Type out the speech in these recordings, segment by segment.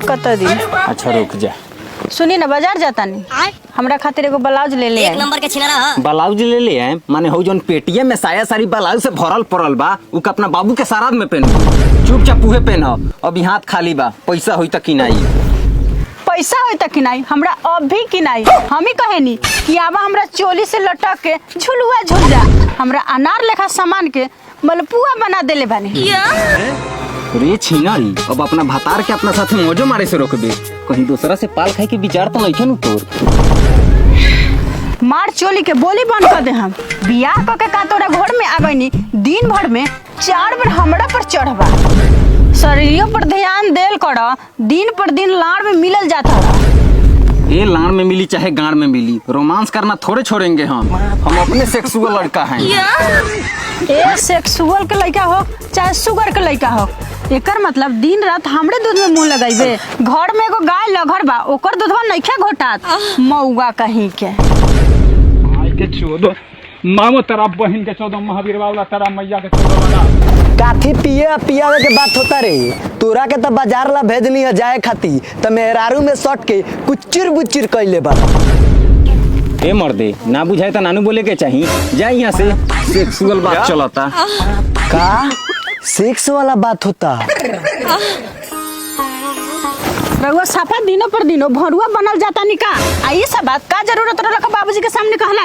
कत दी। अच्छा रुक जा। सुनी ना बाजार जाता नहीं हमरा खातिर एगो ब्लाउज ले ले एक नंबर के छिनारा ब्लाउज ले आए माने हो जोन पेटीएम में साया सारी ब्लाउज से भरल पड़ल बा उ के अपना बाबू के साराद में पहन चुपचाप उहे पहन। अभी हाथ खाली बा पैसा होई त किनाई पैसा होई त किनाई हमरा अभी किनाई। हम ही कहनी कि आवा हमरा चोली से लटक के झुलुआ झुल जा हमरा अनार लेखा सामान के मलपुआ बना देले बानी। रे छिनारी अब अपना भतार के अपना साथ मौजो मारे से रोकबे कहीं दूसरा से पाल खाए के विचार तो नहीं छन तोर। मार चोली के बोली बंद कर दे। हम बियाह क के का तोरा घर में आ गईनी दिन भर में 4 बार हमरा पर चढ़बा शरीरियों पर ध्यान देल कर दिन पर दिन लाड़ में मिलल जाता। ये लाड़ में मिली चाहे गाड़ में मिली रोमांस करना थोड़े छोड़ेंगे हम अपने सेक्सुअल लड़का हैं। ए सेक्सुअल के लड़का हो चाहे सुगर के लड़का हो एकर मतलब दिन रात हमरे दूध में मुंह लगाइबे। घर में एगो गाय लगड़ बा ओकर दूधवा नइखे घोटात मौगा कहीं के। आई के 14 मामो तेरा बहन के 14 महावीर वाला तेरा मैया के 14 वाला काथी पियावे के बात होता रे। तोरा के त बाजार ला भेजनी है जाए खाती त मेहरारू में सट के कुचिर बुचिर कइले बा। ए मर्दे ना बुझाए त नानू बोले के चाहिए जा यहाँ से सेक्सुअल बात चलता का सेक्स वाला बात होता। रउआ साफा दिनों पर दिनों भरुआ बनल जाता निका आ ये सब बात का जरूरत रहला बाबूजी के सामने कहला।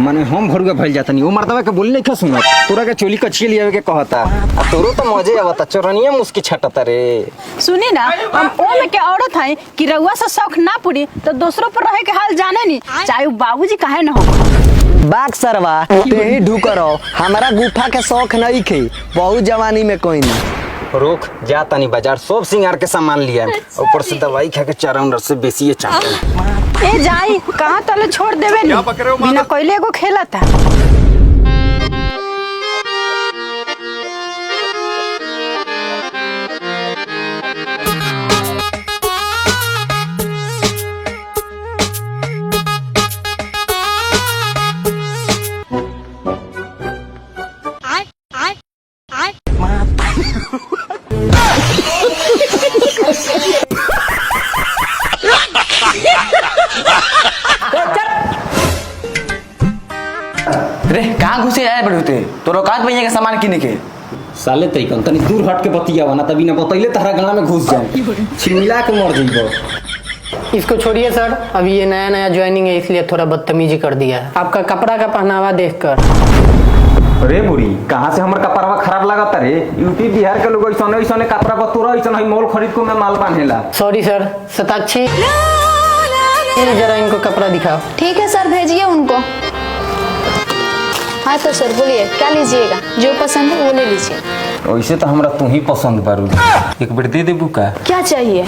माने हम भरुआ भइल जाता नहीं वो मर्दवा के बोली नहीं खा सुनत तोरा के चोली कचिए लियावे के कहता आ तोरो तो मजे आवता चोरनिया मुस्की छटता रे। सुनी ना हम ओ में के औरत है कि रउआ से शौक ना पूरी तो दूसरों पर रहे के हाल जाने नहीं चाहे बाबूजी काहे न हो। बाग सरवा ते ही ढुक रहो हमारा गुफा के शौक नहीं खे बहुत जवानी में कोई नहीं। रोक जा तनी बाजार सब सिंगार के सामान लिया ऊपर से दवाई खा के चार से बेसी चाहते ए जाई कहां तले छोड़ देवे नहीं बिना कोइले एगो खेला था। रे कहाँ घुसे आए बड़े होते तो औकात भैया के सामान किने के साले तरीकन तनी दूर हट के बतिया ना तभी ना बतैले तहरा गला में घुस जाए छिमिला के मर जइबो। इसको छोड़िए सर अभी ये नया नया ज्वाइनिंग है इसलिए थोड़ा बदतमीजी कर दिया है आपका कपड़ा का पहनावा देखकर। अरे बुरी कहाँ से हमर कपड़वा खराब लागता रे यूपी बिहार के लोग ऐसने ऐसने कपड़ा बतोरा ऐसने मोल खरीद को मैं माल बांधेला। सॉरी सर सताक्षी जरा इनको कपड़ा दिखाओ। ठीक है सर भेजिए उनको। हाँ तो सर बोलिए क्या लीजिएगा जो पसंद है वो ले लीजिए। वैसे तो हमरा तू ही पसंद बारू एक बार दे देबू का क्या चाहिए।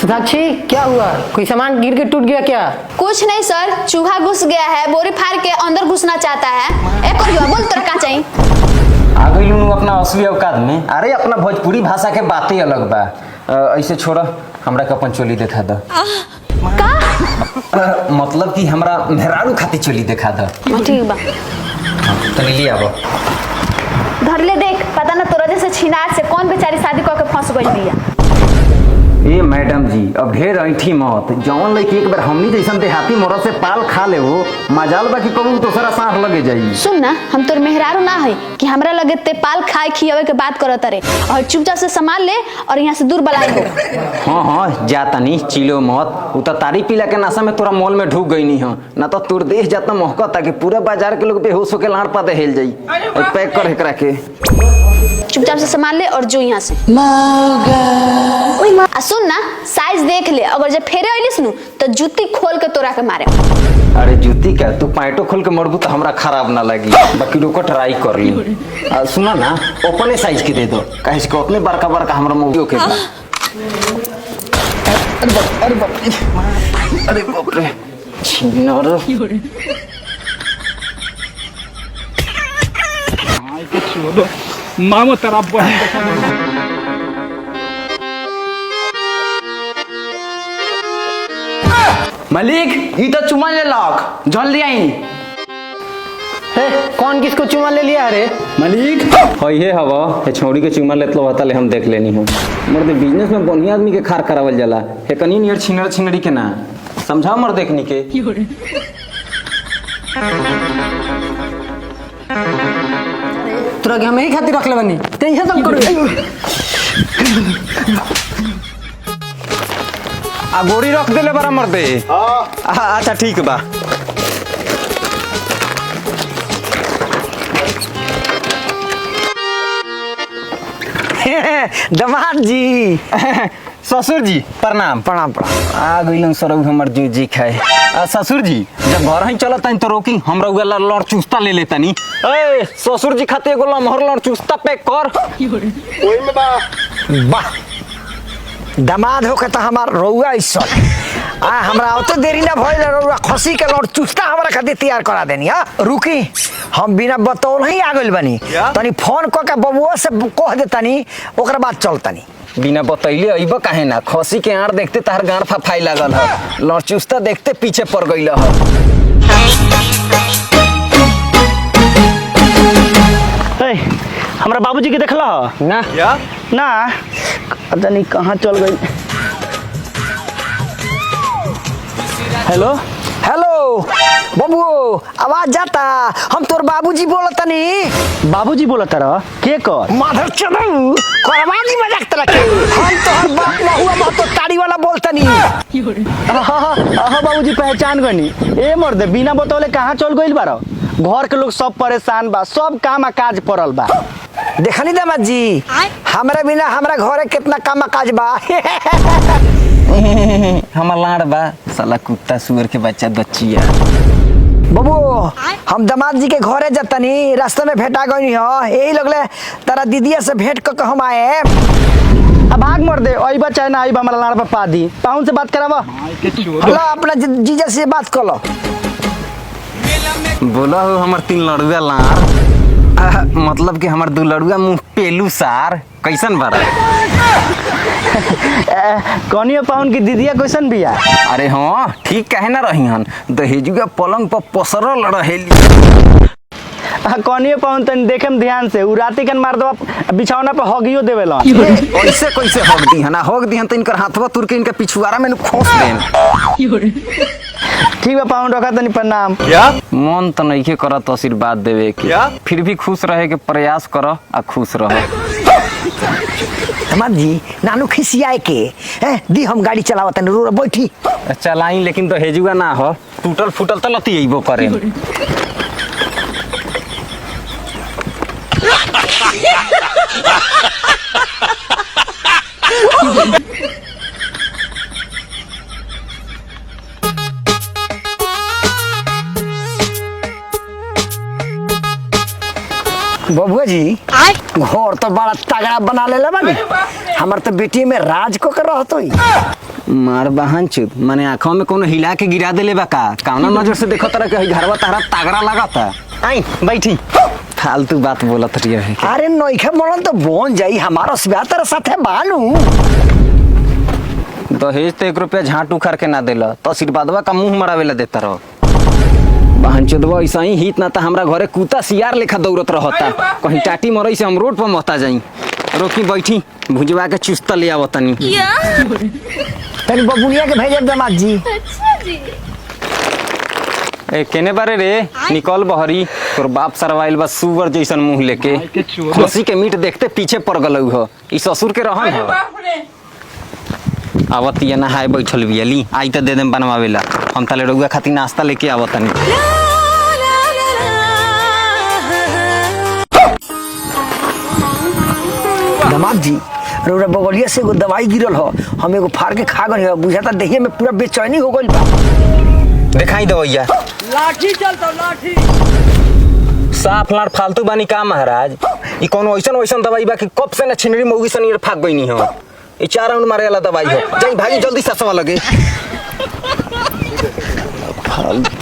सताक्षी क्या हुआ कोई सामान गिर के टूट गया क्या। कुछ नहीं सर चूहा घुस गया है बोरी फाड़ के अंदर घुसना चाहता है। एक और बोल तोरा क्या चाहिए। आ गई लूनू अपना असली औकात में। अरे अपना भोजपुरी भाषा के बातें अलग बा ऐसे छोड़ा हमरा के अपन चोली दिखा दो। मतलब कि हमरा मेहरारू खाती चोली दिखा दो। ठीक बा तनी ले आवो धर ले देख पता ना तोरा जैसे छिनार से कौन बेचारी शादी करके फंस गई बिया। ए मैडम जी अब ढेर ऐठी मत जौन लड़की एक बार हमनी जैसन देहाती मरद से पाल खा ले हो मजाल बा कि कबू दूसरा सांस लगे जाई। सुन ना हम तोर मेहरारू ना है कि हमरा लगे ते पाल खाए खियावे के बात करत रे और चुपचाप से सामान ले और यहाँ से दूर बलाई हो। हाँ जा तनी चिलो मत उ तो तारी पीला के नशा में तोरा मॉल में ढुक गई नहीं ना तो तोर देह जाता महकता कि पूरा बाजार के लोग बेहोश होके लाड़ पाते हेल जाई। पैक कर एकरा के चुपचाप से सामान ले और जो यहाँ से सुन ना साइज देख ले अगर जब फेरे अलिस नु तो जूती खोल के तोरा के मारे। अरे जूती क्या तू पैंटो खोल के मरबू तो हमरा खराब ना लगी बाकी रोको ट्राई कर ली। सुना ना अपने साइज के दे दो कहे को अपने बड़का बड़का हमरा मुंह के अरे बाप रे छिनर आई के 14 मामो तेरा बहन के मालिक ये तो चुमा ले लॉक जल्दी आई। हे कौन किसको चुमा ले लिया अरे मालिक हई हे हवा हे छौड़ी के चुमा लेत लो हता ले हम देख लेनी हो मर्द बिजनेस में बढ़िया आदमी के खार करावल जाला हे कनी नियर छिनर छिनरी के ना समझाओ मर्द देखनी के तोरा के हम यही खातिर रख ले बनी ते इहे सब करू आ गोड़ी रख देले बरा मर्दे अच्छा ठीक बा दामाद जी ससुर जी प्रणाम प्रणाम प्रणाम। आ गइलन सरौ हमर जूजी खाए ससुर जी जब घर ही चलत तो रोकी हम रउआ लड़ चुस्ता ले लेतनी ए ससुर जी खाते एगो लमहर लड़ चुस्ता पैक कर ओई में वाह दामाद हो के त हमार रउआ इज्जत आ हमरा ओते देरी ना भइल रउआ खसी के लड़ चुस्ता हमरा खातिर तैयार करा देनी हां रुकी हम बिना बतौल ही आ गइल बनी तनी फोन क के बबुआ से कह देतनी ओकरा बाद चलतनी बिना बतैले अइब काहे ना खसी के आड़ देखते तार गाड़ फफाई लागल ह लड़ चुस्ता देखते पीछे पड़ गइल ह हमरा बाबूजी के देखला ना ना पता नहीं कहाँ चल गई। हेलो हेलो बबू आवाज जाता हम तोर बाबूजी बोलतनी बाबूजी बोलत रह के कर माधर चलू करवानी मजाक तला के हम तोहर बाप ना हुआ बात तो ताड़ी वाला बोलतनी हां बाबूजी पहचान गनी ए मर्द बिना बतौले कहाँ चल गइल बारो घर के लोग सब परेशान बा सब काम काज पड़ल बा देखनी दामाद जी हमरा बिना हमरा घरे कितना काम काज बा हमार लाड़ बा साला कुत्ता सुअर के बच्चा बच्चिया बबू हम दामाद जी के घरे जतनी रास्ते में भेटा गई हो यही लगले तारा दीदिया से भेंट क हम आए अब भाग मर दे अइबा चाहे ना अइबा हमरा लाड़ पा दी पाहुन से बात करावा हेलो अपना जीजा से बात कर लो बोला हो हमर 3 लड़ुआ लाड़ मतलब कि हमर 2 लड़ुआ मुंह पेलू सार कैसन बारा कौनियो पाहुन की दीदिया कैसन बिया अरे हाँ ठीक कहे ना रही हन दहेजुआ पलंग पर पसरल रहेली कौनियो पाहुन तन देखम ध्यान से उ राती कन मार दवा बिछौना पे हगियो देवेला ऐसे कैसे हक दी हन हक दी हन त इनकर हाथवा तुर के इनका पिछुआरा में खोस देन ठीक बा पाहुन रखा तनी प्रणाम मन त नइखे करत आशीर्वाद देवे के फिर भी खुश रहे के प्रयास कर आ खुश रह दामाद जी नानू खिसियाए के दी हम गाड़ी चलावत रो बैठी चलाई लेकिन दहेजुआ ना हो टूटल फूटल त लती अइबो करे बबुआ जी घर तो बड़ा तगड़ा बना लेला बानी हमर तो बेटी में राज को कर रहत होई मार बहन चुत माने आंखों में कोनो हिला के गिरा देले बा का कौना नजर से देखो तरह के घरवा तारा तगड़ा लागता आई बैठी फालतू बात बोलत रही है अरे नइखे बोलन तो बोन जाई हमारा स्याह तेरे साथे बानू दहेज तो 1 रुपया झाट उखाड़ के ना देला तो आशीर्वादवा का मुंह मरावेला देता रहो बहन चोदवा ऐसा ही हित ना था हमरा घरे कुत्ता सियार लेखा दौड़त रहता कहीं टाटी मरई से हम रोड पर महता जाई रोकी बैठी भुजवा के चुस्ता ले आवत तनी तनी बबुनिया के भेजब दामाद जी ए केने बारे रे निकल बहरी तोर बाप सरवाइल बा सुअर जैसन मुंह लेके खसी के मीट देखते पीछे पड़ गलौ हो ई ससुर के रहन हो आवतिया नहाए बैठल बियली आई त दे देम बनवावेला हम ताले रउआ खातिर नाश्ता लेके आवतनी दामाद जी रउरा बगलिया से एगो दवाई गिरल हो हम एगो फाड़ के खा गए बुझाता देहिए में पूरा बेचैनी हो गइल बा दिखाई दवैया लाठी चलता लाठी साफ लाड़ फालतू बानी का महाराज ई कोनो ऐसन वैसन दवाई बा कि कब से ना छिनरी मौगी सनी फाक गईनी हो ई 4 राउंड मारे वाला दवाई हो जाई भागी जल्दी ससवा लगे फालतू